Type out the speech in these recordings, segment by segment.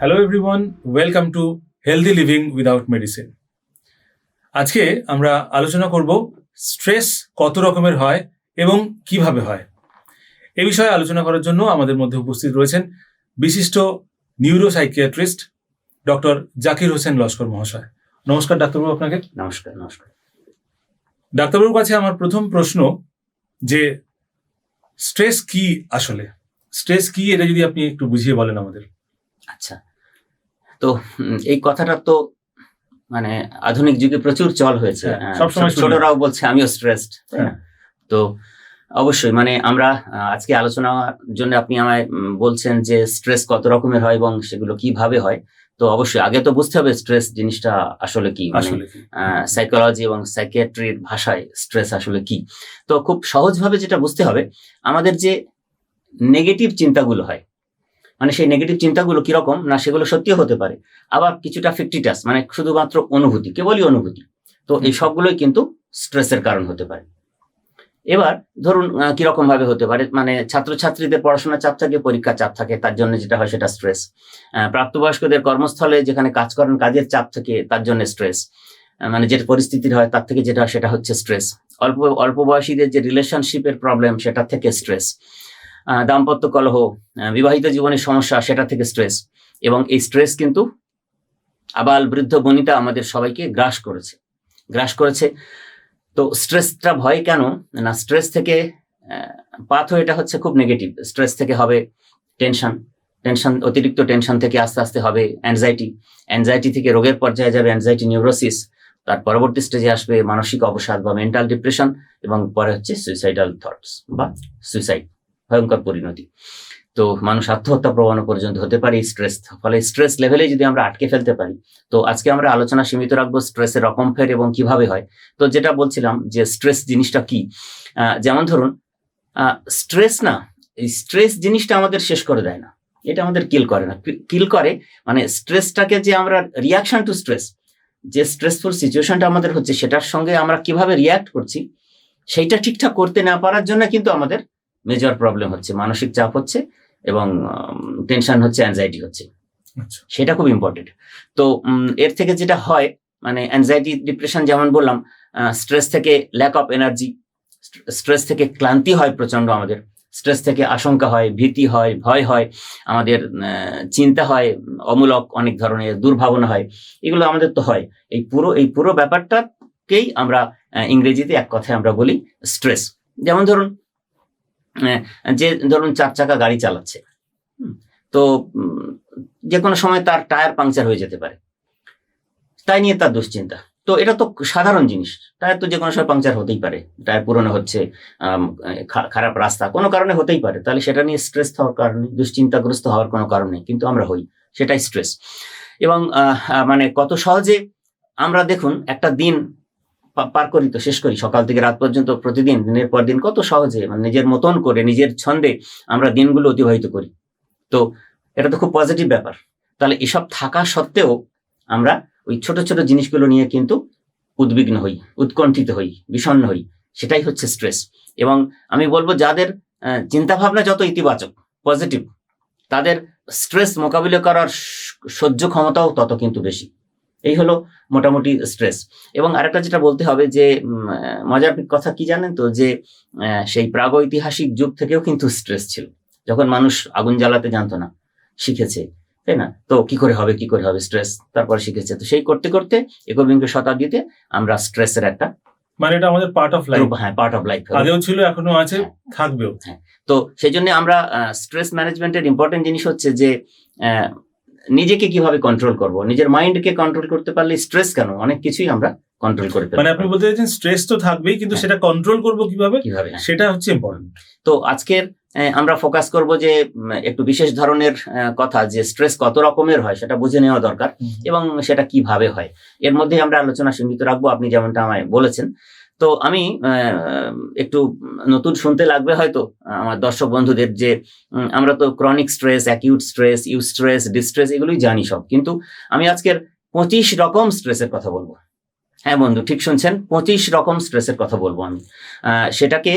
Hello everyone, welcome to healthy living without medicine. আজকে আমরা আলোচনা করব স্ট্রেস কত রকমের হয় এবং কিভাবে হয়। এ বিষয়ে আলোচনা করার জন্য আমাদের মধ্যে উপস্থিত রয়েছেন বিশিষ্ট নিউরোসাইকিয়াট্রিস্ট ডক্টর জাকির হোসেন লস্কর মহাশয়। নমস্কার ডাক্তারবাবু আপনাকে। নমস্কার। ডাক্তারবাবুর কাছে আমার প্রথম প্রশ্ন যে স্ট্রেস কি আসলে, স্ট্রেস কি এটা যদি আপনি একটু বুঝিয়ে বলেন আমাদের। আচ্ছা, তো এই কথাটা তো মানে আধুনিক যুগে প্রচুর চল হয়েছে, সবসময় ছোটরাও বলছে আমিও স্ট্রেসড। তো অবশ্যই মানে আমরা আজকে আলোচনার জন্য আপনি আমায় বলছেন যে স্ট্রেস কত রকমের হয় এবং সেগুলো কিভাবে হয়। তো অবশ্যই আগে তো বুঝতে হবে স্ট্রেস জিনিসটা আসলে কি, মানে সাইকোলজি এবং সাইকিয়াট্রির ভাষায় স্ট্রেস আসলে কি। তো খুব সহজভাবে যেটা বুঝতে হবে, আমাদের যে নেগেটিভ চিন্তাগুলো হয়, মানে সেই নেগেটিভ চিন্তাগুলো কিরকম না, সেগুলো সত্যিও হতে পারে, আবার কিছুটা ফিকটিটাস, মানে শুধুমাত্র অনুভূতি, কেবলই অনুভূতি। তো এই সবগুলোই কিন্তু স্ট্রেসের কারণ হতে পারে। এবার ধরুন কিরকম ভাবে হতে পারে, মানে ছাত্রছাত্রীদের পড়াশোনার চাপ থাকে, পরীক্ষার চাপ থাকে, তার জন্য যেটা হয় সেটা স্ট্রেস। প্রাপ্তবয়স্কদের কর্মস্থলে যেখানে কাজ করেন, কাজের চাপ থাকে, তার জন্য স্ট্রেস, মানে যে পরিস্থিতির হয় তার থেকে যেটা হয় সেটা হচ্ছে স্ট্রেস। অল্প বয়সীদের যে রিলেশনশিপের প্রবলেম, সেটা থেকে স্ট্রেস। দাম্পত্য কলহ, বিবাহিত জীবনের সমস্যা, সেটা থেকে স্ট্রেস। এবং এই স্ট্রেস কিন্তু আবাল বৃদ্ধ বনিতা আমাদের সবাইকে গ্রাস করেছে। তো স্ট্রেসটা ভয় কেন না, স্ট্রেস থেকে এটা হচ্ছে খুব নেগেটিভ। স্ট্রেস থেকে হবে টেনশন, অতিরিক্ত টেনশন থেকে আস্তে আস্তে হবে অ্যাংজাইটি থেকে রোগের পর্যায়ে যাবে অ্যাংজাইটি নিউরোসিস, তার পরবর্তী স্টেজে আসবে মানসিক অবসাদ বা মেন্টাল ডিপ্রেশন, এবং পরে হচ্ছে সুইসাইডাল থটস বা সুইসাইড, ভয়ঙ্কর পরিণতি। তো মানুষ আত্মহত্যা প্রবণ পর্যন্ত হতে পারে স্ট্রেস। ফলে স্ট্রেস লেভেলে যদি আমরা আটকে ফেলতে পারি, তো আজকে আমরা আলোচনা সীমিত রাখবো স্ট্রেসের রকম ফের এবং কিভাবে হয়। তো যেটা বলছিলাম যে স্ট্রেস জিনিসটা কি, যেমন ধরুন স্ট্রেস না, এই স্ট্রেস জিনিসটা আমাদের শেষ করে দেয় না, এটা আমাদের কিল করে মানে স্ট্রেসটাকে যে আমরা রিয়াকশন টু স্ট্রেস, যে স্ট্রেসফুল সিচুয়েশনটা আমাদের হচ্ছে সেটার সঙ্গে আমরা কিভাবে রিয়াক্ট করছি সেইটা ঠিকঠাক করতে না পারার জন্য কিন্তু আমাদের মেজর প্রবলেম হচ্ছে, মানসিক চাপ হচ্ছে এবং টেনশন হচ্ছে, অ্যাংজাইটি হচ্ছে। সেটা খুব ইম্পর্টেন্ট। তো এর থেকে যেটা হয়, মানে অ্যাংজাইটি ডিপ্রেশন যেমন বললাম, স্ট্রেস থেকে ল্যাক অফ এনার্জি, স্ট্রেস থেকে ক্লান্তি হয় প্রচন্ড, আমাদের স্ট্রেস থেকে আশঙ্কা হয়, ভীতি হয়, ভয় হয়, আমাদের চিন্তা হয় অমূলক, অনেক ধরনের দুর্ভাবনা হয়, এগুলো আমাদের তো হয়। এই পুরো ব্যাপারটাকেই আমরা ইংরেজিতে এক কথায় আমরা বলি স্ট্রেস। যেমন ধরুন ধরুন 4 চাকা গাড়ি চালাচ্ছে, তো যে কোনো সময় তার টায়ার পাংচার হয়ে যেতে পারে, তাই নিয়ে তার দুশ্চিন্তা। তো এটা তো সাধারণ জিনিস, টায়ার তো যে কোনো সময় পাংচার হতেই পারে, টায়ার পুরনো হচ্ছে, খারাপ রাস্তা, কোনো কারণে হতেই পারে, তাহলে সেটা নিয়ে স্ট্রেস হওয়ার কারণে, দুশ্চিন্তাগ্রস্ত হওয়ার কোনো কারণ নেই, কিন্তু আমরা হই, সেটাই স্ট্রেস। এবং মানে কত সহজে আমরা দেখুন একটা দিন পার করি, তো শেষ করি সকাল থেকে রাত পর্যন্ত, প্রতিদিন দিনের পর দিন কত সহজে, মানে নিজের মতন করে নিজের ছন্দে আমরা দিনগুলো অতিবাহিত করি। তো এটা তো খুব পজিটিভ ব্যাপার। তাহলে এসব থাকা সত্ত্বেও আমরা ওই ছোট ছোট জিনিসগুলো নিয়ে কিন্তু উদ্বিগ্ন হই, উৎকণ্ঠিত হই, বিষণ্ণ হই, সেটাই হচ্ছে স্ট্রেস। এবং আমি বলবো যাদের চিন্তা ভাবনা যত ইতিবাচক, পজিটিভ, তাদের স্ট্রেস মোকাবিলা করার সহ্য ক্ষমতাও তত কিন্তু বেশি। এই হলো মোটামুটি স্ট্রেস। এবং আরেকটা যেটা বলতে হবে যে মজার কথা কি জানেন তো, যে সেই প্রাগৈতিহাসিক যুগ থেকেও কিন্তু স্ট্রেস ছিল, যখন মানুষ আগুন জ্বালাতে জানতো না, শিখেছে, তাই না? তো কি করে হবে স্ট্রেস, তারপর শিখেছে। তো সেই করতে করতে 21 শতাব্দীতে আমরা স্ট্রেসের একটা, মানে এটা আমাদের পার্ট অফ লাইফ। হ্যাঁ, পার্ট অফ লাইফ, আগেও ছিল, এখনো আছে, থাকবেও। হ্যাঁ, তো সেই জন্য আমরা স্ট্রেস ম্যানেজমেন্টের ইম্পর্টেন্ট জিনিস হচ্ছে যে নিজেকে কিভাবে কন্ট্রোল করব, নিজের মাইন্ডকে কন্ট্রোল করতে পারলে স্ট্রেস কেন, অনেক কিছুই আমরা কন্ট্রোল করে ফেলতে। মানে আপনি বলতে চাইছেন স্ট্রেস তো থাকবেই, কিন্তু সেটা কন্ট্রোল করব কিভাবে, সেটা হচ্ছে ইম্পর্টেন্ট। তো আজকের আমরা ফোকাস করব যে একটু বিশেষ ধরনের কথা, যে স্ট্রেস কত রকমের হয় সেটা বুঝে নেওয়া দরকার এবং সেটা কিভাবে হয়, এর মধ্যে আমরা আলোচনা সীমিত রাখবো, আপনি যেমনটা আমায় বলেছেন। তো আমি একটু নতুন শুনতে লাগবে হয়তো আমার দর্শক বন্ধুদের, যে আমরা তো chronic stress, acute stress, eustress, distress এগুলোই জানি সব, কিন্তু আমি আজকের 25 রকম স্ট্রেসের কথা বলবো। হ্যাঁ বন্ধু, ঠিক শুনছেন, 25 রকম স্ট্রেসের কথা বলবো আমি। সেটাকে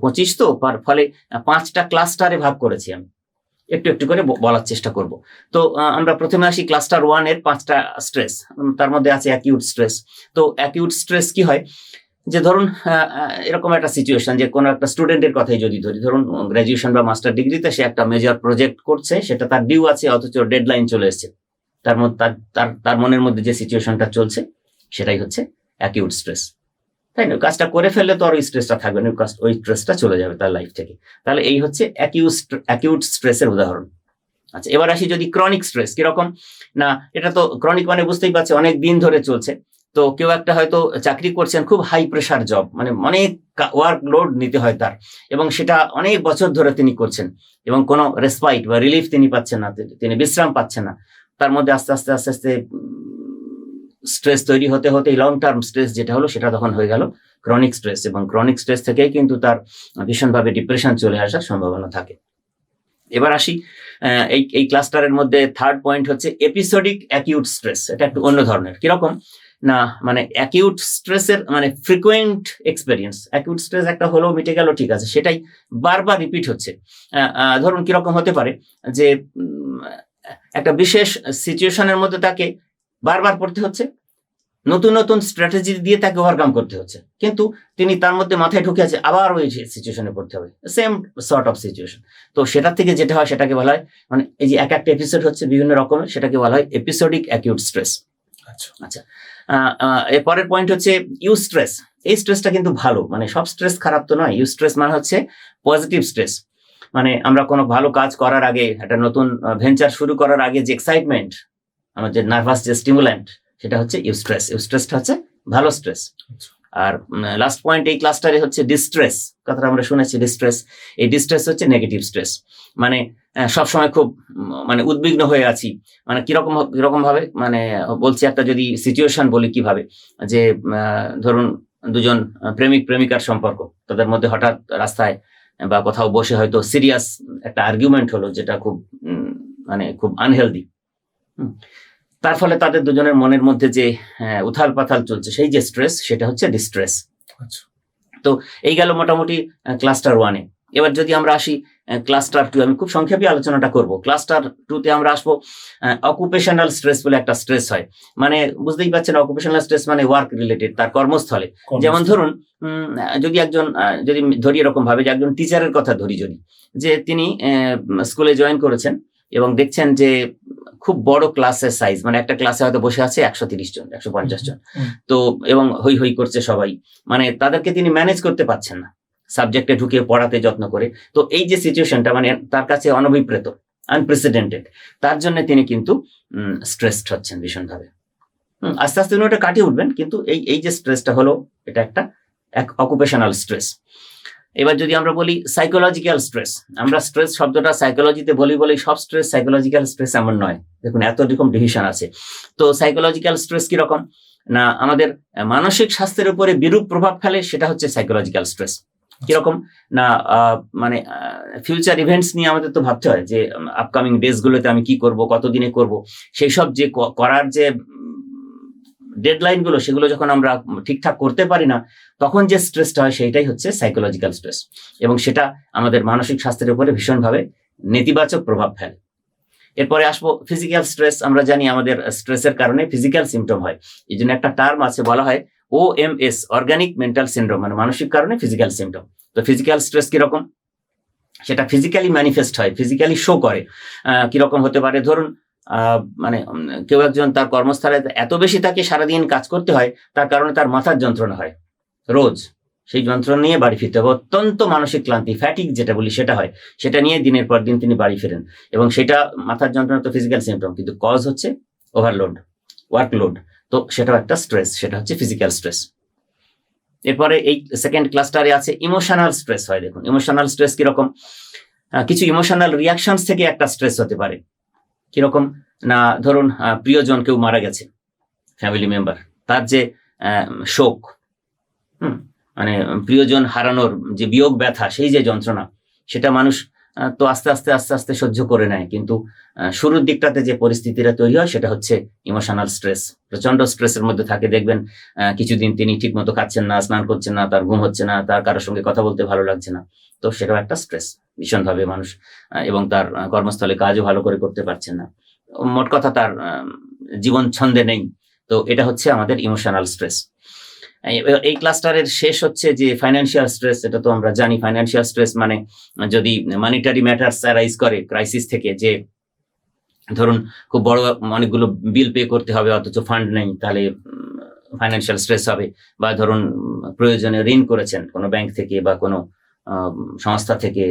25 তো, ফলে 5টা ক্লাস্টারে ভাগ করেছি আমি। একটু একটু করে বলার চেষ্টা করব। তো আমরা প্রথমে আসি ক্লাস্টার 1 এর 5টা স্ট্রেস। তার মধ্যে আছে অ্যাকিউট স্ট্রেস। তো অ্যাকিউট স্ট্রেস কি হয়, যে ধরুন এরকম একটা সিচুয়েশন, যে কোনো একটা স্টুডেন্টের কথাই যদি ধরি, ধরুন গ্রাজুয়েশন বা মাস্টার ডিগ্রিতে সে একটা মেজর প্রজেক্ট করছে, সেটা তার ডিউ আছে, অথচ ডেডলাইন চলে এসেছে। তার মধ্যে তার মনের মধ্যে যে সিচুয়েশনটা চলছে সেটাই হচ্ছে অ্যাকিউট স্ট্রেস, তাই না? কাজটা করে ফেললে তো আর ওই স্ট্রেসটা থাকবে না, ওই স্ট্রেসটা চলে যাবে তার লাইফ থেকে। তাহলে এই হচ্ছে অ্যাকিউট স্ট্রেসের উদাহরণ। আচ্ছা, এবার আসি যদি ক্রনিক স্ট্রেস কিরকম। না, এটা তো ক্রনিক মানে বুঝতেই পারছে অনেক দিন ধরে চলছে। তো কেউ একটা হয়তো চাকরি করছেন, খুব হাই প্রেশার জব, মানে অনেক ওয়ার্কলোড নিতে হয় তার, এবং সেটা অনেক বছর ধরে তিনি করছেন, এবং কোনো রেসপাইট বা রিলিফ তিনি পাচ্ছেন না, তিনি বিশ্রাম পাচ্ছেন না। তার মধ্যে আস্তে আস্তে আস্তে আস্তে স্ট্রেস তৈরি হতে হতে লং টার্ম স্ট্রেস যেটা হলো, সেটা তখন হয়ে গেল ক্রনিক স্ট্রেস, এবং ক্রনিক স্ট্রেস থেকেই কিন্তু তার ভীষণভাবে ডিপ্রেশন চলে আসার সম্ভাবনা থাকে। এবার আসি এই ক্লাস্টারের মধ্যে থার্ড পয়েন্ট হচ্ছে এপিসোডিক অ্যাকিউট স্ট্রেস। এটা একটু অন্য ধরনের। কিরকম না, মানে অ্যাকিউট স্ট্রেসের মানে ফ্রিকোয়েন্ট এক্সপেরিয়েন্স। অ্যাকিউট স্ট্রেস একটা হলো মিটে গেল, ঠিক আছে, সেটাই বারবার রিপিট হচ্ছে। ধরুন কিরকম হতে পারে, যে একটা বিশেষ সিচুয়েশনের মধ্যে তাকে বারবার পড়তে হচ্ছে, নতুন নতুন স্ট্র্যাটেজি দিয়ে তাকে ওভারকাম করতে হচ্ছে, কিন্তু তিনি তার মধ্যে মাথায় ঢুকে আছে আবার ওই সিচুয়েশনে পড়তে হবে, সেম সর্ট অফ সিচুয়েশন। তো সেটা থেকে যেটা হয় সেটাকে বলা হয়, মানে এই যে এক একটা এপিসোড হচ্ছে বিভিন্ন রকমের, সেটাকে বলা হয় এপিসোডিক অ্যাকিউট স্ট্রেস। আচ্ছা, এর পরের পয়েন্ট হচ্ছে ইউস্ট্রেস। এই স্ট্রেসটা কিন্তু ভালো, মানে সব স্ট্রেস খারাপ তো নয়। ইউস্ট্রেস মানে হচ্ছে পজিটিভ স্ট্রেস। মানে আমরা কোনো ভালো কাজ করার আগে, একটা নতুন ভেঞ্চার শুরু করার আগে যে এক্সাইটমেন্ট, আমার যে নার্ভাস যে স্টিমুল্যান্ট, সেটা হচ্ছে ইউস্ট্রেস। ইউস্ট্রেসটা হচ্ছে ভালো স্ট্রেস। আর লাস্ট পয়েন্ট এই ক্লাস্টারে হচ্ছে ডিস্ট্রেস। কথাটা আমরা শুনেছি, ডিস্ট্রেস। এই ডিস্ট্রেস হচ্ছে নেগেটিভ স্ট্রেস, মানে সবসময় খুব মানে উদ্বিগ্ন হয়ে আছি। মানে কিরকম ভাবে, মানে বলছি একটা যদি সিচুয়েশন বলি কিভাবে, যে ধরুন দুজন প্রেমিক প্রেমিকার সম্পর্ক, তাদের মধ্যে হঠাৎ রাস্তায় বা কোথাও বসে হয়তো সিরিয়াস একটা আর্গুমেন্ট হলো, যেটা খুব মানে খুব আনহেলদি। তার ফলে তাদের দুজনের মনের মধ্যে যে উথাল পাথাল চলছে, সেই যে স্ট্রেস, সেটা হচ্ছে ডিস্ট্রেস। তো এই গেল মোটামুটি ক্লাস্টার 1-এ। এবার যদি আমরা আসি ক্লাস্টার 2, আমি খুব সংক্ষেপে আলোচনাটা করব। ক্লাস্টার 2-তে আমরা আসবো অকুপেশনাল স্ট্রেস বলে একটা স্ট্রেস হয়। মানে বুঝতেই পারছেন, অকুপেশনাল স্ট্রেস মানে ওয়ার্ক রিলেটেড, তার কর্মস্থলে। যেমন ধরুন যদি ধরি এরকম ভাবে, যে একজন টিচারের কথা ধরি, যদি যে তিনি স্কুলে জয়েন করেছেন এবং দেখছেন যে খুব বড় ক্লাসের সাইজ, মানে একটা ক্লাসে হয়তো বসে আছে 130 জন 150 জন, তো এবং হই হই করছে সবাই, মানে তাদেরকে তিনি ম্যানেজ করতে পারছেন না সাবজেক্টে ঢুকে পড়াতে যত্ন করে। তো এই যে সিচুয়েশনটা মানে তার কাছে অনভিপ্রেত, আনপ্রেসিডেন্টেড, তার জন্য তিনি কিন্তু স্ট্রেসড হচ্ছেন ভীষণভাবে। আস্তে আস্তে উনি ওটা কাটিয়ে উঠবেন, কিন্তু এই যে স্ট্রেসটা হলো, এটা একটা অকুপেশনাল স্ট্রেস। এবার যদি আমরা বলি সাইকোলজিক্যাল স্ট্রেস, আমরা স্ট্রেস শব্দটা সাইকোলজিতে বলি সব স্ট্রেস সাইকোলজিক্যাল স্ট্রেস এমন নয়। দেখুন এত রকম ডিভিশন আছে। তো সাইকোলজিক্যাল স্ট্রেস কিরকম না, আমাদের মানসিক স্বাস্থ্যের উপরে বিরূপ প্রভাব ফেলে, সেটা হচ্ছে সাইকোলজিক্যাল স্ট্রেস। কিরকম না, মানে ফিউচার ইভেন্টস নিয়ে আমাদের তো ভাবতে হয়, যে আপকামিং ডেজ গুলোতে আমি কি করব, কতদিনে করব, সেই সব যে করার যে ডেডলাইন গুলো, সেগুলো যখন আমরা ঠিকঠাক করতে পারি না, তখন যে স্ট্রেসটা হয়, সেইটাই হচ্ছে সাইকোলজিক্যাল স্ট্রেস, এবং সেটা আমাদের মানসিক স্বাস্থ্যের উপরে ভীষণভাবে নেতিবাচক প্রভাব ফেলে। এরপরে আসবো ফিজিক্যাল স্ট্রেস। আমরা জানি আমাদের স্ট্রেসের কারণে ফিজিক্যাল সিমটম হয়, এই জন্য একটা টার্ম আছে, বলা হয় OMS, অর্গানিক মেন্টাল সিনড্রোম, মানে মানসিক কারণে ফিজিক্যাল সিমটম। তো ফিজিক্যাল স্ট্রেস কিরকম, সেটা ফিজিক্যালি ম্যানিফেস্ট হয়, ফিজিক্যালি শো করে। কিরকম হতে পারে, ধরুন মানে কেউ একজন তার কর্মস্থলে এত বেশি তাকে সারাদিন কাজ করতে হয়, তার কারণে তার মাথার যন্ত্রণা হয় রোজ, সেই যন্ত্রণা নিয়ে বাড়ি ফিরতে হবে, অত্যন্ত মানসিক ক্লান্তি, ফ্যাটিক যেটা বলি, সেটা হয়, সেটা নিয়ে দিনের পর দিন তিনি বাড়ি ফেরেন, এবং সেটা মাথার যন্ত্রণা তো ফিজিক্যাল সিমটম, কিন্তু কজ হচ্ছে ওভারলোড, ওয়ার্কলোড। তো সেটাও একটা স্ট্রেস, সেটা হচ্ছে ফিজিক্যাল স্ট্রেস। এরপরে এই সেকেন্ড ক্লাস্টারে আছে ইমোশনাল স্ট্রেস হয়। দেখুন ইমোশনাল স্ট্রেস কিরকম, কিছু ইমোশনাল রিয়াকশনস থেকে একটা স্ট্রেস হতে পারে। কিরকম না, ধরুন প্রিয়জন কেউ মারা গেছে, ফ্যামিলি মেম্বার, তার যে শোক, মানে প্রিয়জন হারানোর যে বিয়োগ ব্যথা, সেই যে যন্ত্রণা, সেটা মানুষ তো আস্তে আস্তে আস্তে আস্তে সহ্য করে নেয়, কিন্তু শুরুর দিকটাতে যে পরিস্থিতিটা তৈরি হয় সেটা হচ্ছে ইমোশনাল স্ট্রেস। প্রচন্ড স্ট্রেসের মধ্যে থাকে, দেখবেন কিছুদিন তিনি ঠিক মতো খাচ্ছেন না, স্নান করছেন না, তার ঘুম হচ্ছে না, তার কারোর সঙ্গে কথা বলতে ভালো লাগছে না। তো সেটাও একটা স্ট্রেস ভীষণভাবে মানুষ, এবং তার কর্মস্থলে কাজও ভালো করে করতে পারছেন না, মোট কথা তার জীবন ছন্দে নেই। তো এটা হচ্ছে আমাদের ইমোশনাল স্ট্রেস। এই ক্লাস্টারের শেষ হচ্ছে যে ফাইন্যান্সিয়াল স্ট্রেস। এটা তো আমরা জানি, ফাইন্যান্সিয়াল স্ট্রেস মানে যদি মানিটারি ম্যাটার্স অ্যারাইজ করে ক্রাইসিস থেকে, যে ধরুন খুব বড় অনেকগুলো বিল পে করতে হবে অথচ ফান্ড নেই, তাহলে ফাইন্যান্সিয়াল স্ট্রেস হবে। বা ধরুন প্রয়োজনে ঋণ করেছেন কোনো ব্যাংক থেকে বা কোনো সংস্থা থেকে,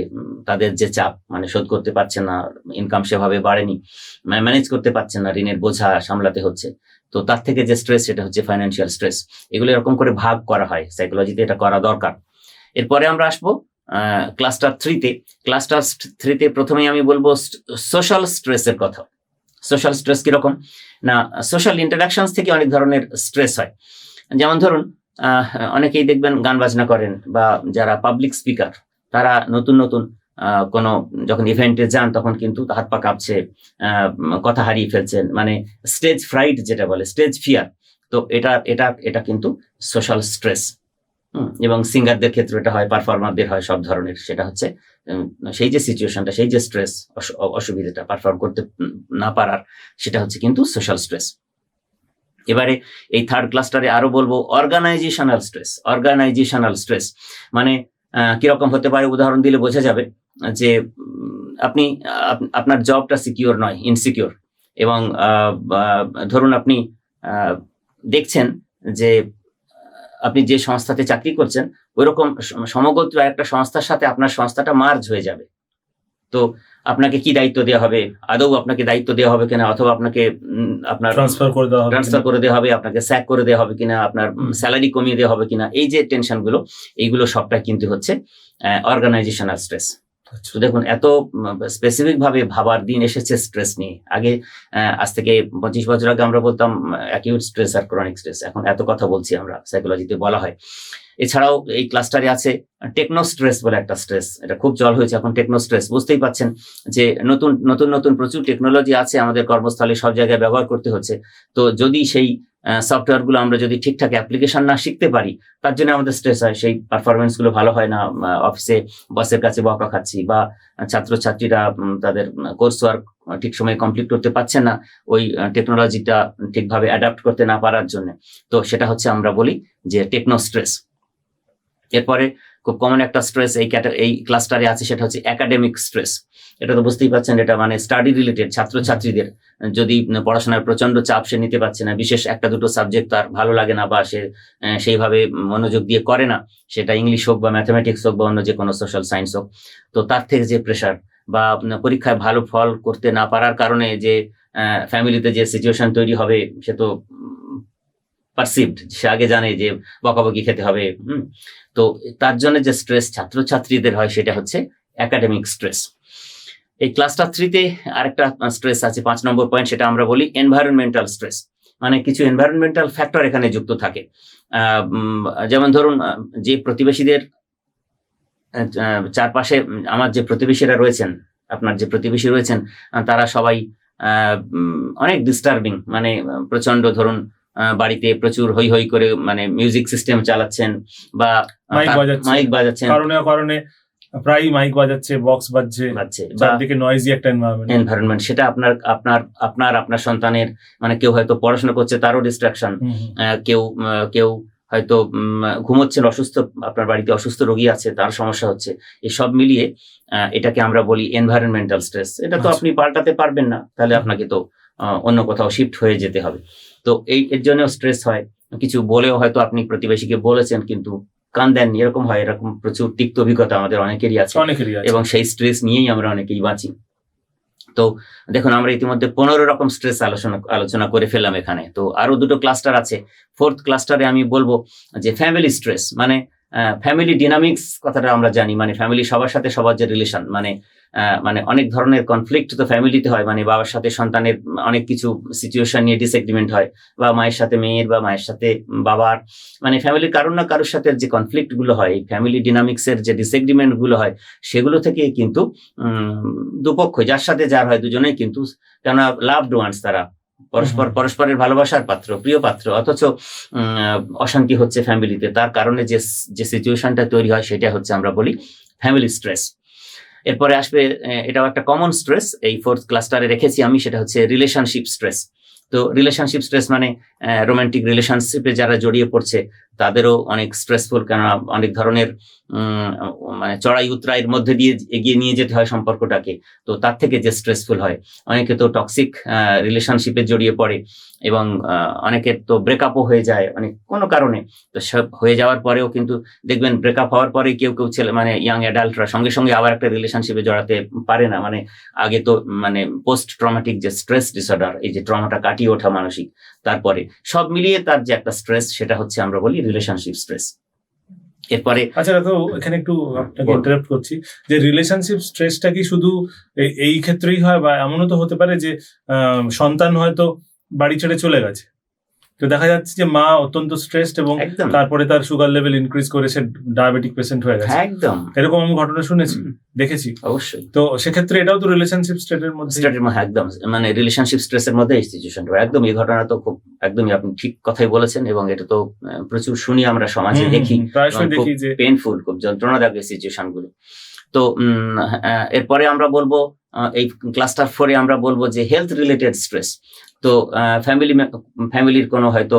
তাদের যে চাপ, মানে শোধ করতে পারছেন না, ইনকাম সেভাবে বাড়েনি, ম্যানেজ করতে পারছেন না, ঋণের বোঝা সামলাতে হচ্ছে, তো তার থেকে যে স্ট্রেস সেটা হচ্ছে ফাইন্যান্সিয়াল স্ট্রেস। এগুলো এরকম করে ভাগ করা হয়, সাইকোলজিতে এটা করা দরকার। এরপরে আমরা আসবো ক্লাস্টার 3-তে। ক্লাস্টার 3-তে প্রথমেই আমি বলবো সোশ্যাল স্ট্রেসের কথা। সোশ্যাল স্ট্রেস কিরকম না, সোশ্যাল ইন্টারাকশনস থেকে অনেক ধরনের স্ট্রেস হয়। যেমন ধরুন অনেকেই দেখবেন গান বাজনা করেন, বা যারা পাবলিক স্পিকার, তারা নতুন নতুন কোনো যখন ইভেন্টে যান তখন কিন্তু হাত পা কাঁপছে, কথা হারিয়ে ফেলছেন, মানে স্টেজ ফ্রাইট যেটা বলে, স্টেজ ফিয়ার। তো এটা কিন্তু সোশ্যাল স্ট্রেস। এবং সিঙ্গারদের ক্ষেত্রে এটা হয়, পারফর্মারদের হয়, সব ধরনের। সেটা হচ্ছে সেই যে সিচুয়েশনটা, সেই যে স্ট্রেস, অসুবিধাটা, পারফর্ম করতে না পারার, সেটা হচ্ছে কিন্তু সোশ্যাল স্ট্রেস। এবারে এই থার্ড ক্লাস্টারে আরো বলবো অর্গানাইজেশনাল স্ট্রেস। অর্গানাইজেশনাল স্ট্রেস মানে কিরকম হতে পারে, উদাহরণ দিলে বোঝা যাবে যে আপনি আপনার জবটা সিকিউর নয়, ইনসিকিউর। এবং ধরুন আপনি দেখছেন যে আপনি যে সংস্থাতে চাকরি করছেন ওইরকম সমগোত্র একটা সংস্থার সাথে আপনার সংস্থাটা মার্জ হয়ে যাবে। তো আপনাকে কি দায়িত্ব দেওয়া হবে, আদৌ আপনাকে দায়িত্ব দেওয়া হবে কিনা, অথবা আপনাকে আপনার ট্রান্সফার করে দেওয়া হবে, আপনাকে স্যাক করে দেওয়া হবে কিনা, আপনার স্যালারি কমিয়ে দেওয়া হবে কিনা, এই যে টেনশন গুলো, এইগুলো সবটাই কিন্তু হচ্ছে অর্গানাইজেশনাল স্ট্রেস। তো দেখুন, এত স্পেসিফিক ভাবে ভাবার দিন এসেছে স্ট্রেস নিয়ে। আগে আজ থেকে 25 বছর আগে আমরা বলতাম অ্যাকিউট স্ট্রেস আর ক্রনিক স্ট্রেস, এখন এত কথা বলছি আমরা, সাইকোলজিতে বলা হয়। এছাড়াও এই ক্লাস্টারে আছে টেকনো স্ট্রেস বলে একটা স্ট্রেস, এটা খুব চল হয়েছে এখন, টেকনো স্ট্রেস। বুঝতেই পাচ্ছেন যে নতুন নতুন নতুন প্রচুর টেকনোলজি আছে আমাদের কর্মস্থলে, সব জায়গায় ব্যবহার করতে হচ্ছে। তো যদি সেই সফটওয়্যার গুলো আমরা যদি ঠিকঠাক অ্যাপ্লিকেশন না শিখতে পারি, তার জন্য আমাদের স্ট্রেস হয়, সেই পারফরমেন্স গুলো ভালো হয় না, অফিসে বসের কাছে বকা খাচ্ছি, বা ছাত্রছাত্রীরা তাদের কোর্স ওয়ার্ক ঠিক সময়ে কমপ্লিট করতে পারছে না ওই টেকনোলজিটা ঠিকভাবে অ্যাডাপ্ট করতে না পারার জন্য। তো সেটা হচ্ছে আমরা বলি যে টেকনো স্ট্রেস। এরপরে খুব কমন একটা স্ট্রেস এই ক্লাস্টারে আছে, সেটা হচ্ছে একাডেমিক স্ট্রেস। এটা তো বুঝতেই পাচ্ছেন, এটা মানে স্টাডি রিলেটেড। ছাত্রছাত্রীদের যদি পড়াশোনার প্রচন্ড চাপ সে নিতে পারছে না, বিশেষ একটা দুটো সাবজেক্ট তার ভালো লাগে না, বা সে সেইভাবে মনোযোগ দিয়ে করে না, সেটা ইংলিশ হোক বা ম্যাথামেটিক্স হোক বা অন্য যে কোনো সোশ্যাল সায়েন্স হোক, তো তার থেকে যে প্রেশার, বা পরীক্ষায় ভালো ফল করতে না পারার কারণে যে ফ্যামিলিতে যে সিচুয়েশন তৈরি হবে, সে তো পারসিভড, সে আগে জানে যে বকাবকি খেতে হবে। তো তার জন্য যে স্ট্রেস ছাত্রছাত্রীদের হয়, সেটা হচ্ছে একাডেমিক স্ট্রেস। এই ক্লাস্টার 3-তে আরেকটা স্ট্রেস আছে, 5 নম্বর পয়েন্ট, সেটা আমরা বলি এনভায়রনমেন্টাল স্ট্রেস। মানে কিছু এনভায়রনমেন্টাল ফ্যাক্টর এখানে যুক্ত থাকে। যেমন ধরুন যে প্রতিবেশীদের চারপাশে আমার যে প্রতিবেশীরা রয়েছেন, আপনার যে প্রতিবেশী রয়েছেন, তারা সবাই অনেক ডিস্টার্বিং, মানে প্রচন্ড, ধরুন বাড়িতে প্রচুর হই হই করে মানে মিউজিক সিস্টেম চালাচ্ছেন, বা মাইক বাজাচ্ছেন, কারণে প্রায় মাইক বাজাচ্ছে, বক্স বাজছে, চারদিকে নয়েজি একটা এনভায়রনমেন্ট। সেটা আপনার সন্তানের, মানে কেউ হয়তো পড়াশোনা করছে, তারও ডিস্ট্রাকশন, কেউ হয়তো ঘুমোচ্ছেন অসুস্থ, আপনার বাড়িতে অসুস্থ রোগী আছে, তার সমস্যা হচ্ছে। এই সব মিলিয়ে এটাকে আমরা বলি এনভায়রনমেন্টাল স্ট্রেস। এটা তো আপনি পাল্টাতে পারবেন না, তাহলে আপনাকে তো অন্য কোথাও শিফট হয়ে যেতে হবে। তো এর জন্য স্ট্রেস হয়। কিছু বলেও হয়তো আপনি প্রতিবেশীকে বলেছেন কিন্তু কান দেননি, এরকম হয়। এরকম প্রচুর তিক্ত অভিজ্ঞতা আমাদের অনেকেরই আছে, এবং সেই স্ট্রেস নিয়েই আমরা অনেকেই বাঁচি। তো দেখুন, আমরা ইতিমধ্যে 15 রকম স্ট্রেস আলোচনা করে ফেললাম এখানে। তো আরো দুটো ক্লাস্টার আছে। 4th ক্লাস্টারে আমি বলবো যে ফ্যামিলি স্ট্রেস। মানে ফ্যামিলি ডিনামিক্স কথাটা আমরা জানি, মানে ফ্যামিলি সবার সাথে সবার যে রিলেশন, মানে মানে অনেক ধরনের কনফ্লিক্ট তো ফ্যামিলিতে হয়, মানে বাবার সাথে সন্তানের অনেক কিছু সিচুয়েশন নিয়ে ডিসএগ্রিমেন্ট হয়, বা মায়ের সাথে মেয়ের, বা মায়ের সাথে বাবার, মানে ফ্যামিলির কারোর না কারোর সাথে যে কনফ্লিক্ট গুলো হয়, ফ্যামিলি ডিনামিক্সের যে ডিসএগ্রিমেন্ট গুলো হয়, সেগুলো থেকে কিন্তু দুপক্ষ যার সাথে যার হয় দুজনেই কিন্তু, কেননা লাভড ওয়ান্স, তারা পরস্পরের ভালোবাসার পাত্র, প্রিয় পাত্র, অথচ অশান্তি হচ্ছে ফ্যামিলিতে, তার কারণে যে সিচুয়েশনটা তৈরি হয় সেটা হচ্ছে আমরা বলি ফ্যামিলি স্ট্রেস। এরপরে আসবে, এটাও একটা কমন স্ট্রেস, এই 4th ক্লাস্টারে রেখেছি আমি, সেটা হচ্ছে রিলেশনশিপ স্ট্রেস। তো রিলেশনশিপ স্ট্রেস মানে রোমান্টিক রিলেশনশিপে যারা জড়িয়ে পড়ছে তাদেরও অনেক স্ট্রেসফুল, কেননা অনেক ধরনের মানে চড়াই উতরাইয়ের মধ্যে দিয়ে এগিয়ে নিয়ে যেতে হয় সম্পর্কটাকে, তো তার থেকে যে স্ট্রেসফুল হয়। অনেকে তো টক্সিক রিলেশনশিপে জড়িয়ে পড়ে, এবং অনেকের তো ব্রেকআপও হয়ে যায় অনেক কোনো কারণে। তো সব হয়ে যাওয়ার পরেও কিন্তু দেখবেন ব্রেকআপ হওয়ার পরে কেউ কেউ ছেলে, মানে ইয়াং অ্যাডাল্টরা সঙ্গে সঙ্গে আবার একটা রিলেশনশিপে জড়াতে পারে না, মানে আগে তো মানে পোস্ট ট্রমাটিক যে স্ট্রেস ডিসঅর্ডার, এই যে ট্রমাটা কাটিয়ে ওঠা মানসিক, তারপরে সব মিলিয়ে তার যে একটা স্ট্রেস, সেটা হচ্ছে আমরা বলি রিলেশনশিপ স্ট্রেস। এরপরে আচ্ছা, তো এখানে একটু আপনাকে ইন্টারাপ্ট করছি, যে রিলেশনশিপ স্ট্রেসটা কি শুধু এই ক্ষেত্রেই হয়, বা এমনও তো হতে পারে যে সন্তান হয়তো বাড়ি ছেড়ে চলে গেছে, তো দেখা যাচ্ছে যে মা অত্যন্ত স্ট্রেসড, এবং একদম তারপরে তার সুগার লেভেল ইনক্রিজ করে সে ডায়াবেটিক পেশেন্ট হয়ে গেছে, একদম এরকম আমি ঘটনা শুনেছি, দেখেছি। অবশ্যই তো সেক্ষেত্রে এটাও তো রিলেশনশিপ স্টেটের মধ্যে, একদম মানে রিলেশনশিপ স্ট্রেসের মধ্যে এই সিচুয়েশনটা একদম, এই ঘটনা তো খুব একদমই আপনি ঠিক কথাই বলেছেন, এবং এটা তো প্রচুর শুনি আমরা সমাজে, দেখি প্রায়শই দেখি যে পেইনফুল, খুব যন্ত্রণাদায়ক এই সিচুয়েশন গুলো। তো এরপরে আমরা বলবো এই ক্লাস্টার 4-এ আমরা বলবো যে হেলথ রিলেটেড স্ট্রেস। তো ফ্যামিলির কোনো হয়তো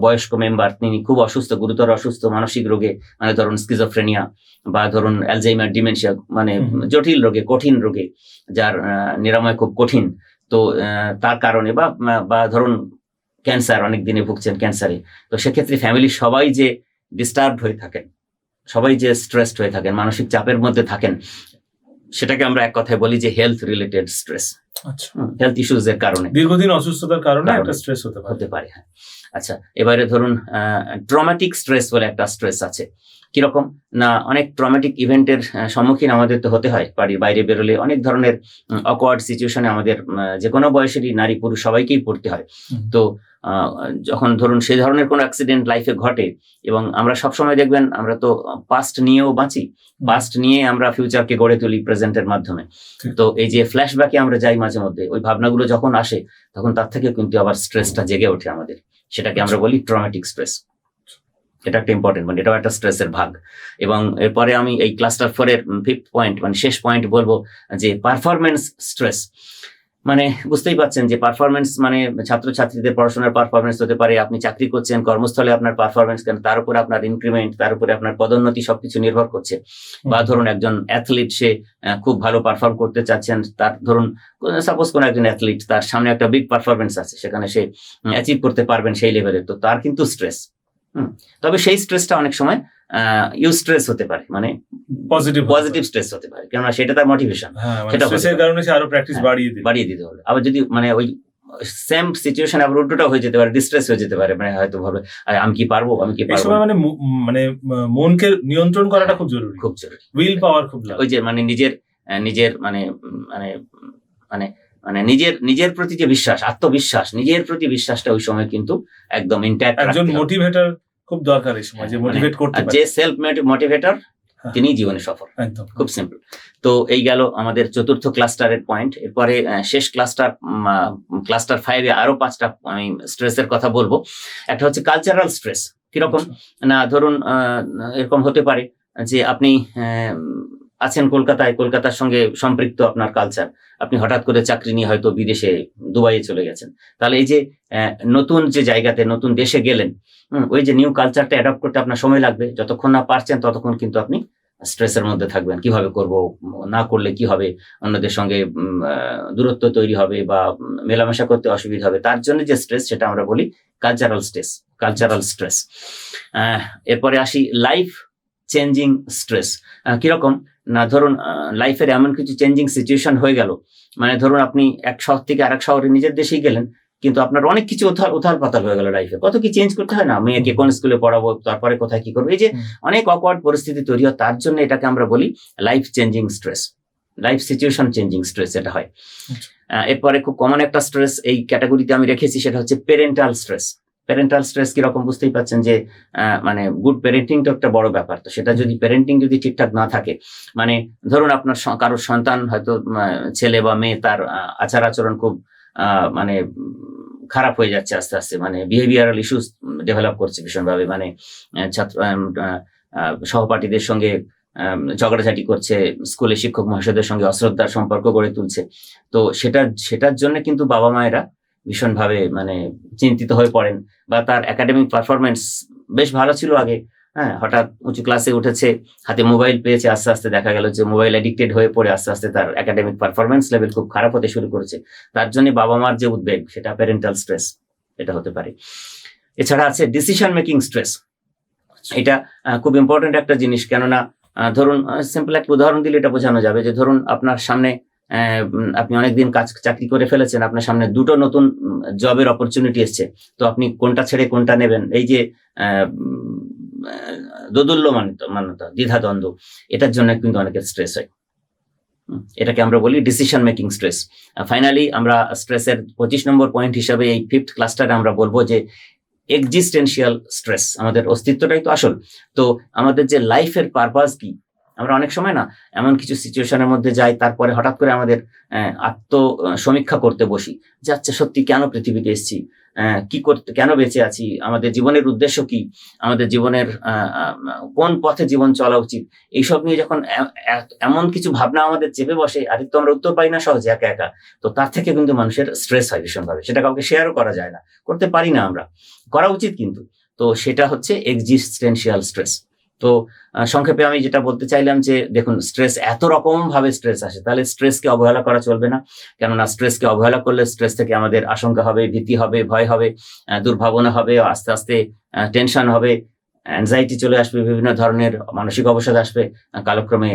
বয়স্ক মেম্বার, তিনি খুব অসুস্থ, গুরুতর অসুস্থ মানসিক রোগে, মানে ধরুন স্কিজোফ্রেনিয়া, বা ধরুন অ্যালজাইমার, ডিমেনশিয়া, মানে জটিল রোগে, কঠিন রোগে, যার নিরাময় খুব কঠিন। তো তার কারণে, বা ধরুন ক্যান্সার, অনেক দিনে ভুগছেন ক্যান্সারে, তো সেক্ষেত্রে ফ্যামিলির সবাই যে ডিস্টার্বড হয়ে থাকেন, সবাই যে স্ট্রেসড হয়ে থাকেন, মানসিক চাপের মধ্যে থাকেন, সেটাকে আমরা এক কথায় বলি যে হেলথ রিলেটেড স্ট্রেস। আচ্ছা, হেলথ ইস্যুজ এর কারণে, দীর্ঘদিন অসুস্থতার কারণে একটা স্ট্রেস হতে পারে। হ্যাঁ। আচ্ছা, এবারে ধরুন ট্রমাটিক স্ট্রেস বলে একটা স্ট্রেস আছে। কিরকম না, অনেক ট্রমাটিক ইভেন্টের সম্মুখীন আমাদের তো হতে হয়, বাড়ির বাইরে বেরোলে অনেক ধরনের অকওয়ার্ড সিচুয়েশনে আমাদের যে কোনো বয়সেরই নারী পুরুষ সবাইকেই পড়তে হয়। তো যখন ধরুন সেই ধরনের কোনো অ্যাক্সিডেন্ট লাইফে ঘটে, এবং আমরা সবসময় দেখবেন আমরা তো পাস্ট নিয়েও বাঁচি, পাস্ট নিয়ে আমরা ফিউচারকে গড়ে তুলি প্রেজেন্টের মাধ্যমে। তো এই যে ফ্ল্যাশব্যাকে আমরা যাই মাঝে মধ্যে, ওই ভাবনাগুলো যখন আসে তখন তার থেকে কিন্তু আবার স্ট্রেসটা জেগে ওঠে আমাদের, সেটাকে আমরা বলি ট্রমাটিক স্ট্রেস। এটা একটা ইম্পর্টেন্ট, মানে এটাও একটা স্ট্রেসের ভাগ। এবং এরপরে আমি এই ক্লাস্টার 4-এর 5th পয়েন্ট, মানে শেষ পয়েন্ট বলবো যে পারফরমেন্স স্ট্রেস। মানে বুঝতেই পারছেন যে পারফরমেন্স মানে ছাত্রছাত্রীদের পড়াশোনার পারফরমেন্স হতে পারে, আপনি চাকরি করছেন, কর্মস্থলে আপনার পারফরমেন্স, তার উপরে আপনার ইনক্রিমেন্ট, তার উপরে আপনার পদোন্নতি, সবকিছু নির্ভর করছে। বা ধরুন একজন অ্যাথলিট, সে খুব ভালো পারফর্ম করতে চাচ্ছেন, তার ধরুন সাপোজ কোন একজন অ্যাথলিট, তার সামনে একটা বিগ পারফরমেন্স আছে, সেখানে সে অ্যাচিভ করতে পারবেন সেই লেভেলে, তো তার কিন্তু স্ট্রেস। তবে সেই স্ট্রেসটা অনেক সময় ইউ স্ট্রেস হতে পারে, মানে পজিটিভ স্ট্রেস হতে পারে, কেননা সেটা তার মোটিভেশন, সেটা স্ট্রেসের কারণে সে আরো প্র্যাকটিস বাড়িয়ে দিতে হবে। আবার যদি মানে ওই সেম সিচুয়েশন আবার উল্টোটা হয়ে যেতে পারে, ডিস্ট্রেস হয়ে যেতে পারে, মানে হয়তো ভাবে আমি কি পারবো। এই সময় মানে মনকে নিয়ন্ত্রণ করাটা খুব জরুরি, উইল পাওয়ার খুব লাগে। ওই যে মানে নিজের মানে মানে মানে মানে নিজের প্রতি যে বিশ্বাস, আত্মবিশ্বাস, নিজের প্রতি বিশ্বাসটা ওই সময় কিন্তু একদম ইনট্যাক্ট। একজন মোটিভেটর খুব দরকার এই সময়, যে মোটিভেট করতে পারে, যে সেলফ মোটিভেটর, তিনি জীবনে সফল। খুব সিম্পল। তো এই গেল আমাদের 4th ক্লাস্টারের পয়েন্ট। এরপরে শেষ ক্লাস্টার 5-এ আরো 5টা আমি স্ট্রেসের কথা বলবো। একটা হচ্ছে কালচারাল স্ট্রেস। কিরকম না, ধরুন এরকম হতে পারে যে আপনি আছেন কলকাতার সঙ্গে সম্পৃক্ত আপনার কালচার, আপনি হঠাৎ করে চাকরি নিয়ে হয়তো বিদেশে, দুবাইয়ে চলে গেছেন। তাহলে এই যে নতুন যে জায়গাতে, নতুন দেশে গেলেন, ওই যে নিউ কালচারটা অ্যাডপ্ট করতে আপনার সময় লাগবে। যতক্ষণ না পারছেন ততক্ষণ কিন্তু আপনি স্ট্রেসের মধ্যে থাকবেন, কিভাবে করব, না করলে কি হবে, অন্যদের সঙ্গে দূরত্ব তৈরি হবে বা মেলামেশা করতে অসুবিধা হবে, তার জন্য যে স্ট্রেস, সেটা আমরা বলি কালচারাল স্ট্রেস। এরপরে আসি লাইফ চেঞ্জিং স্ট্রেস। কিরকম না, ধরুন লাইফের এমন কিছু চেঞ্জিং সিচুয়েশন হয়ে গেল, মানে ধরুন আপনি এক শহর থেকে আরেক শহরে নিজের দেশেই গেলেন, কিন্তু আপনার অনেক কিছু উথাল পাতাল হয়ে গেল লাইফে, কত কি চেঞ্জ করতে হয় না, মেয়েকে কোন স্কুলে পড়াবো, তারপরে কোথায় কি করবো, এই যে অনেক অকওয়ার্ড পরিস্থিতি তৈরি হয়, তার জন্য এটাকে আমরা বলি life changing stress. Life situation changing stress এটা হয়। আচ্ছা। এরপরে খুব কমন একটা স্ট্রেস এই ক্যাটাগরিতে আমি রেখেছি, সেটা হচ্ছে পেরেন্টাল স্ট্রেস। পেরেন্টাল স্ট্রেস কিরকম বুঝতেই পাচ্ছেন যে মানে গুড প্যারেন্টিং তো একটা বড় ব্যাপার। তো সেটা যদি প্যারেন্টিং যদি ঠিকঠাক না থাকে, মানে ধরুন আপনার কারোর সন্তান হয়তো ছেলে বা মেয়ে, তার আচার আচরণ খুব মানে খারাপ হয়ে যাচ্ছে আস্তে আস্তে, মানে বিহেভিয়ারাল ইস্যুস ডেভেলপ করছে ভীষণভাবে, মানে ছাত্র সহপাঠীদের সঙ্গে ঝগড়াঝাটি করছে, স্কুলে শিক্ষক মহাশয়দের সঙ্গে অশ্রদ্ধার সম্পর্ক গড়ে তুলছে। তো সেটার জন্য কিন্তু বাবা মায়েরা ভীষণভাবে মানে চিন্তিত হয়ে পড়েন। বা তার একাডেমিক পারফরমেন্স বেশ ভালো ছিল আগে, হ্যাঁ, হঠাৎ উঁচু ক্লাসে উঠেছে, হাতে মোবাইল পেয়েছে, আস্তে আস্তে দেখা গেল যে মোবাইল অ্যাডিক্টেড হয়ে পড়ে আস্তে আস্তে তার একাডেমিক পারফরমেন্স লেভেল খুব খারাপ হতে শুরু করেছে। তার জন্য বাবা মার যে উদ্বেগ, সেটা প্যারেন্টাল স্ট্রেস, এটা হতে পারে। এছাড়া আছে ডিসিশন মেকিং স্ট্রেস। এটা খুব ইম্পর্টেন্ট একটা জিনিস, কেননা ধরুন সিম্পল একটা উদাহরণ দিলে এটা বোঝানো যাবে যে ধরুন আপনার সামনে আপনি অনেকদিন চাকরি করে ফেলেছেন, আপনার সামনে দুটো নতুন জবের অপরচুনিটি এসছে, তো আপনি কোনটা ছেড়ে কোনটা নেবেন, এই যে দোদুল্যমানতা, দ্বিধাদ্বন্দ্ব, এটার জন্য কিন্তু অনেকের স্ট্রেস হয়। এটাকে আমরা বলি ডিসিশন মেকিং স্ট্রেস। ফাইনালি আমরা স্ট্রেসের 25 নম্বর পয়েন্ট হিসাবে এই 5th ক্লাস্টারে আমরা বলবো যে এক্সিস্টেন্সিয়াল স্ট্রেস। আমাদের অস্তিত্বটাই তো আসল। তো আমাদের যে লাইফের পারপাস কি, আমরা অনেক সময় না এমন কিছু সিচুয়েশনের মধ্যে যাই, তারপরে হঠাৎ করে আমাদের আত্ম সমীক্ষা করতে বসি যে আচ্ছা সত্যি কেন পৃথিবীতে এসেছি, কি করতে, কেন বেঁচে আছি, আমাদের জীবনের উদ্দেশ্য কি, আমাদের জীবনের কোন পথে জীবন চলা উচিত, এইসব নিয়ে যখন এমন কিছু ভাবনা আমাদের চেপে বসে, আর তো আমরা উত্তর পাই না সহজে একা একা, তো তার থেকে কিন্তু মানুষের স্ট্রেস হয় ভীষণভাবে। সেটা কাউকে শেয়ারও করা যায় না, করতে পারি না আমরা, করা উচিত কিন্তু। তো সেটা হচ্ছে এক্সিস্টেন্সিয়াল স্ট্রেস। তো সংক্ষেপে আমি যেটা বলতে চাইলাম যে দেখুন, স্ট্রেস এত রকম ভাবে স্ট্রেস আসে, তাহলে স্ট্রেসকে অবহেলা করা চলবে না। কেননা স্ট্রেসকে অবহেলা করলে স্ট্রেস থেকে আমাদের আশঙ্কা হবে, ভীতি হবে, ভয় হবে, দুর্ভাবনা হবে, আস্তে আস্তে টেনশন হবে, অ্যাংজাইটি চলে আসবে, বিভিন্ন ধরনের মানসিক অবসাদ আসবে, কালক্রমে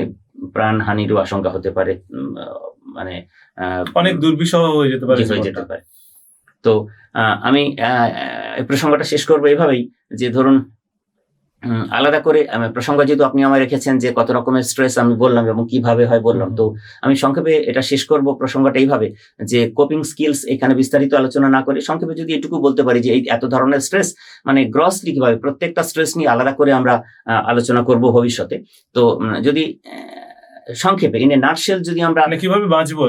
প্রাণহানিরও আশঙ্কা হতে পারে, মানে অনেক দুর্বিষহ হয়ে যেতে পারে। তো আমি এই প্রসঙ্গটা শেষ করবো এইভাবেই যে ধরুন আলাদা করে প্রসঙ্গ যেহেতু আপনি আমায় রেখেছেন যে কত রকমের স্ট্রেস আমি বললাম এবং কিভাবে হয় বললাম, তো আমি সংক্ষেপে এটা শেষ করব প্রসঙ্গটা এইভাবে যে কোপিং স্কিলস এখানে বিস্তারিত আলোচনা না করে সংক্ষেপে যদি এটুকু বলতে পারি যে এই এত ধরনের স্ট্রেস, মানে গ্রসলি কিভাবে প্রত্যেকটা স্ট্রেস নিয়ে আলাদা করে আমরা আলোচনা করব ভবিষ্যতে। তো যদি সংক্ষেপে ইন এ নাটশেল যদি আমরা কিভাবে বাঁচবো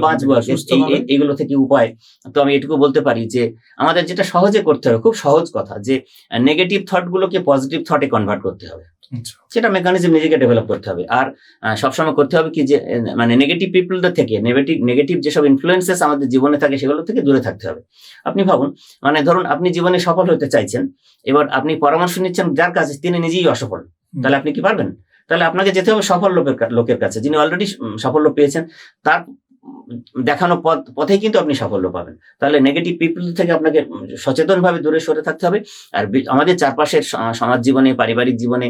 এইগুলো থেকে উপায়, তো আমি এটুকু বলতে পারি যে আমাদের যেটা সহজে করতে হবে, খুব সহজ কথা, যে নেগেটিভ থট গুলোকে পজিটিভ থটে কনভার্ট করতে হবে। সেটা মেকানিজম নিজেকে ডেভেলপ করতে হবে। আর সবসময় করতে হবে কি যে মানে নেগেটিভ পিপলদের থেকে, নেগেটিভ যেসব ইনফ্লুয়েন্সেস আমাদের জীবনে থাকে সেগুলো থেকে দূরে থাকতে হবে। আপনি ভাবুন, মানে ধরুন আপনি জীবনে সফল হতে চাইছেন, এবার আপনি পরামর্শ নিচ্ছেন যার কাছে তিনি নিজেই অসফল, তাহলে আপনি কি পারবেন? তাহলে আপনাকে যেতে হবে সফল লোকের কাছে, যিনি অলরেডি সাফল্য পেয়েছেন, তার দেখানো পথেই কিন্তু আপনি সাফল্য পাবেন। তাহলে নেগেটিভ পিপল থেকে আপনাকে সচেতনভাবে দূরে সরে থাকতে হবে। আর আমাদের চারপাশের সমাজ জীবনে, পারিবারিক জীবনে,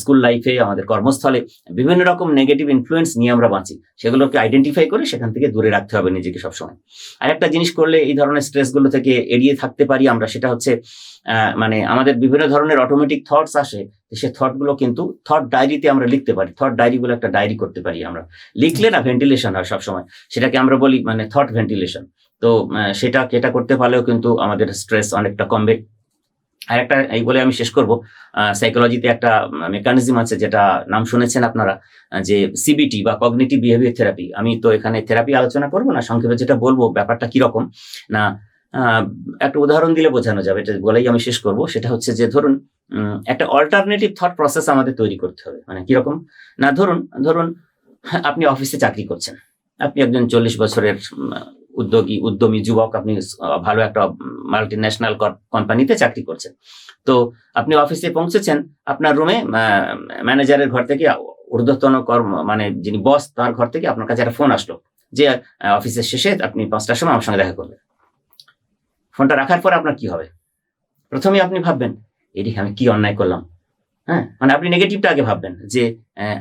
স্কুল লাইফে, আমাদের কর্মস্থলে বিভিন্ন রকম নেগেটিভ ইনফ্লুয়েন্স নিয়ে আমরা বাঁচি, সেগুলোকে আইডেন্টিফাই করে সেখান থেকে দূরে রাখতে হবে নিজেকে সবসময়। আর একটা জিনিস করলে এই ধরনের স্ট্রেসগুলো থেকে এড়িয়ে থাকতে পারি আমরা, সেটা হচ্ছে মানে আমাদের বিভিন্ন ধরনের অটোমেটিক থটস আসে, সে থট গুলো কিন্তু থট ডায়েরিতে আমরা লিখতে পারি। থট ডায়েরি গুলো একটা ডায়েরি করতে পারি আমরা, লিখলে না ভেন্টিলেশন হয় সবসময়, সেটাকে আমরা বলি মানে থট ভেন্টিলেশন। তো সেটা করতে পারলেও কিন্তু আমাদের স্ট্রেস অনেকটা কমবে। আর একটা এই বলে আমি শেষ করব, সাইকোলজিতে একটা মেকানিজম আছে যেটা নাম শুনেছেন আপনারা, যে সিবিটি বা কগনিটিভ বিহেভিয়ার থেরাপি। আমি তো এখানে থেরাপি আলোচনা করবো না, সংক্ষেপে যেটা বলবো ব্যাপারটা কিরকম না, একটা উদাহরণ দিলে বোঝানো যাবে, এটা বলেই আমি শেষ করব। সেটা হচ্ছে যে ধরুন একটা অল্টারনেটিভ থট প্রসেস আমাদের তৈরি করতে হবে। মানে কিরকম না, ধরুন আপনি অফিসে চাকরি করছেন, আপনি একজন 40 বছরের উদ্যমী যুবক, আপনি ভালো একটা মাল্টি ন্যাশনাল কোম্পানিতে চাকরি করছেন। তো আপনি অফিসে পৌঁছেছেন, আপনার রুমে ম্যানেজারের ঘর থেকে, ঊর্ধ্বতন মানে যিনি বস, তার ঘর থেকে আপনার কাছে একটা ফোন আসলো যে অফিসের শেষে আপনি 5টার সময় আমার সঙ্গে দেখা করবেন। ফোনটা রাখার পর আপনার কি হবে? প্রথমে আপনি ভাববেন এদিকে আমি কি অন্যায় করলাম, হ্যাঁ, মানে আপনি নেগেটিভটা আগে ভাববেন যে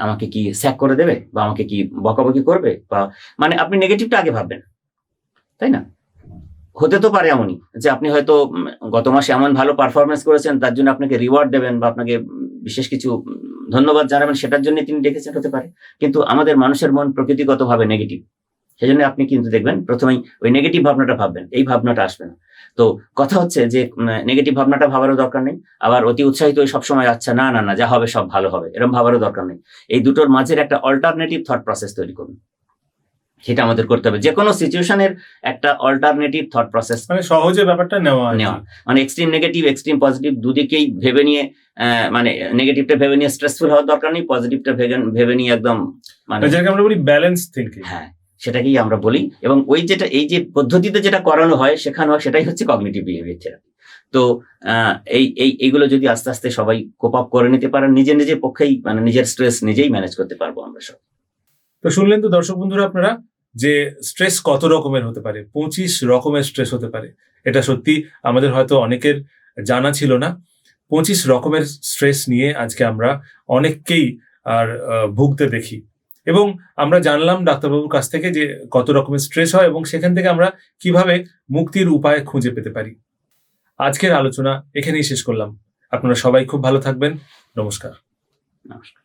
আমাকে কি স্যাক করে দেবে, বা আমাকে কি বকাবকি করবে, বা মানে আপনি নেগেটিভটা আগে ভাববেন, তাই না? হতে তো পারে এমনই যে আপনি হয়তো গত মাসে এমন ভালো পারফরমেন্স করেছেন, তার জন্য আপনাকে রিওয়ার্ড দেবেন বা আপনাকে বিশেষ কিছু ধন্যবাদ জানাবেন সেটার জন্য তিনি ডেকেছেন হতে পারে, কিন্তু আমাদের মানুষের মন প্রকৃতিগতভাবে নেগেটিভ। সেজন্য আপনি কিন্তু দেখবেন প্রথমেই ওই নেগেটিভ ভাবনাটা ভাববেন, এই ভাবনাটা আসবে না। তো কথা হচ্ছে যে নেগেটিভ ভাবনাটা ভাবারও দরকার নেই, আবার অতি উৎসাহিত হয়ে সবসময় আচ্ছা না না না যা হবে সব ভালো হবে এরকম ভাবারও দরকার নেই। এই দুটোর মাঝের একটা অল্টারনেটিভ থট প্রসেস তৈরি করুন, সেটা আমাদের করতে হবে। যে কোনো সিচুয়েশনের একটা অল্টারনেটিভ থট প্রসেস মানে সহজে ব্যাপারটা নেওয়া আর কি। নেওয়া, মানে এক্সট্রিম নেগেটিভ এক্সট্রিম পজিটিভ দুদিকেই ভেবে নিয়ে মানে নেগেটিভটা ভেবে নিয়ে স্ট্রেসফুল হওয়ার দরকার নেই, পজিটিভটা ভেবে নিয়ে একদম মানে যেটাকে আমরা বলি ব্যালেন্স থিঙ্কিং। হ্যাঁ সেটাকেই আমরা বলি। এবং ওই যেটা এই যে পদ্ধতিতে যেটা করানো হয় শেখানো হয় সেটাই হচ্ছে কগনিটিভ বিহেভিয়ার থেরাপি। তো এইগুলো যদি আস্তে আস্তে সবাই কোপ আপ করে নিতে পারেন, নিজের পক্ষেই মানে নিজের স্ট্রেস নিজেই ম্যানেজ করতে পারবো আমরা সব। তো শুনলেন তো দর্শক বন্ধুরা আপনারা যে স্ট্রেস কত রকমের হতে পারে, 25 রকমের স্ট্রেস হতে পারে। এটা সত্যি আমাদের হয়তো অনেকের জানা ছিল না। 25 রকমের স্ট্রেস নিয়ে আজকে আমরা অনেককেই আর ভুগতে দেখি, এবং আমরা জানলাম ডাক্তারবাবুর কাছ থেকে যে কত রকমের স্ট্রেস হয় এবং সেখান থেকে আমরা কিভাবে মুক্তির উপায় খুঁজে পেতে পারি। আজকের আলোচনা এখানেই শেষ করলাম। আপনারা সবাই খুব ভালো থাকবেন। নমস্কার। নমস্কার।